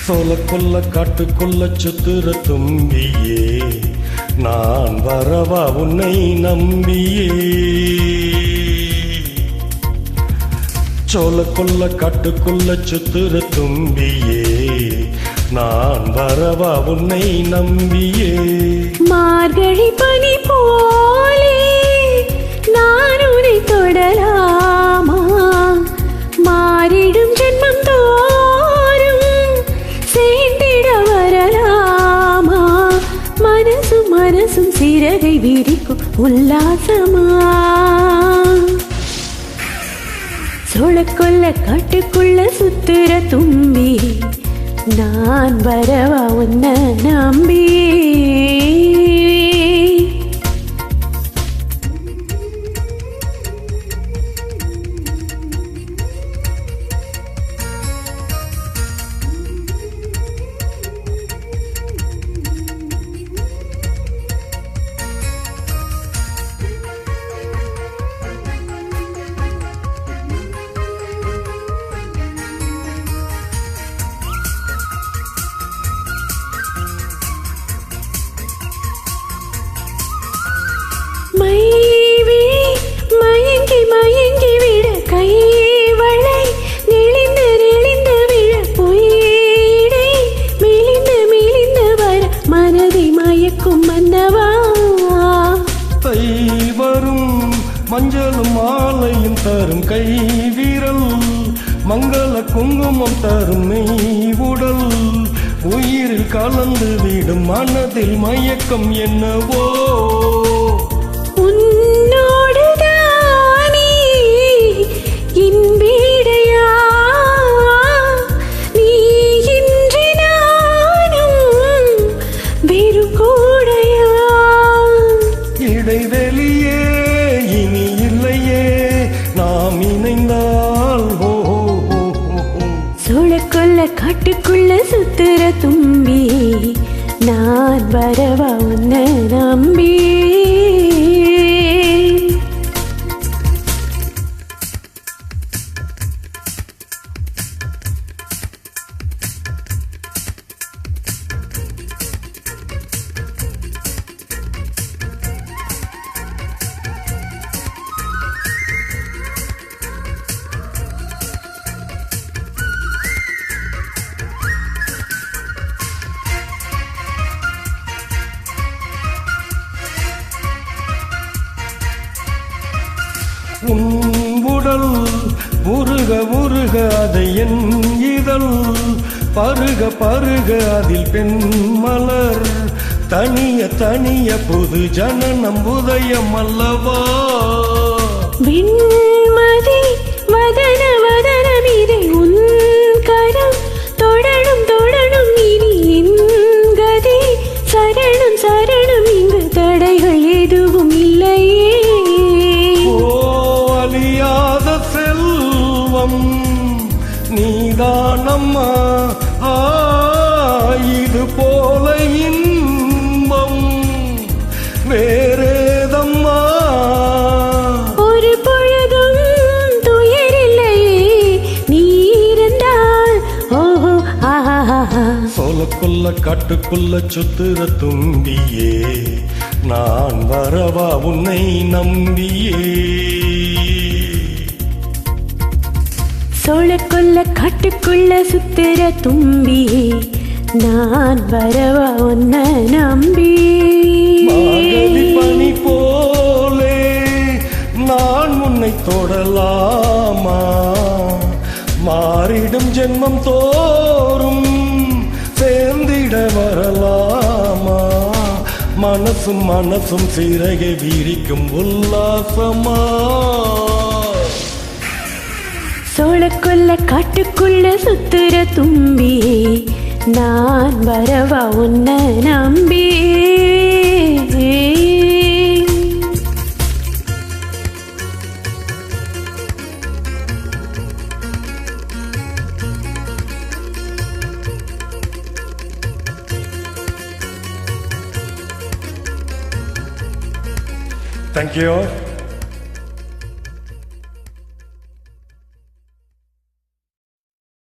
சோல கொல்ல காட்டுக்குள்ள சுத்துற தும்பியே, நான் வரவா உன்னை நம்பியே. சோல கொல்ல காட்டுக்குள்ள சுத்துற தும்பியே, நான் வரவா உன்னை நம்பியே. மார்கழி பனி போலே நான் உன்னை தொடலாமா? மாறிடும் ஜென்மம் தோறும் சேர்ந்திட வரலாமா? மனசும் மனசும் சிறகை விரிக்கும் உல்லாசமா? சோளக்கொல்ல காட்டுக்குள்ள சுத்துற தும்பி, நான் வரவா உன்னை நம்பி. மயங்கி மயங்கி விட கைவளை நெளிந்து நெளிந்து விழ பொய்டை மெலிந்து மெலிந்து வர மனதை மயக்கும் மன்னவா. தை வரும் மஞ்சளும் மாலையும் தரும் கை வீரல், மங்கள குங்குமம் தரும் மெய் உடல், உயிரில் கலந்து விடும் மனதில் மயக்கம் என்னவோ. இடைவெளியே இனி இல்லையே, நாம் இணைந்தால். சோளக்கொல்ல காட்டுக்குள்ள சுத்துற தும்பி, நான் வரவா உன்னை நம்பி. உன் உடல் உருக உருக அதை என் இதழ் பருக பருக அதில் பெண் மலர், தனிய தனிய புது ஜனனம் உதயம் அல்லவா. விண்மதி வதன வதனம் இதை உன் கரம் தொடரும் தொடரும் இனி என் கதி. சரணம் சரணம் இங்கு தடைகள் எதுவும் இல்லையே. செல்வம் நீதானம்மா, இது போல இன்பம் வேறேதம்மா. ஒரு பொழுதும் துயரில்லையே நீ இருந்தால். ஓஹோ ஆஹா. சோளக்கொல்ல காட்டுக்குள்ள சுத்துற தும்பியே, நான் வரவா உன்னை நம்பியே. சோளக்கொல்ல காட்டுக்குள்ள சுத்துற தும்பி, நான் வரவா உன்னை நம்பி. மார்கழி பனி போலே நான் உன்னை தொடலாமா? மாறிடும் ஜென்மம் தோறும் சேர்ந்திட வரலாமா? மனசும் மனசும் சிறகை விரிக்கும் உல்லாசமா? சோளக்கொல்ல காட்டுக்குள்ள சுத்துற தும்பி, நான் வரவா உன்னை நம்பி. Thank you.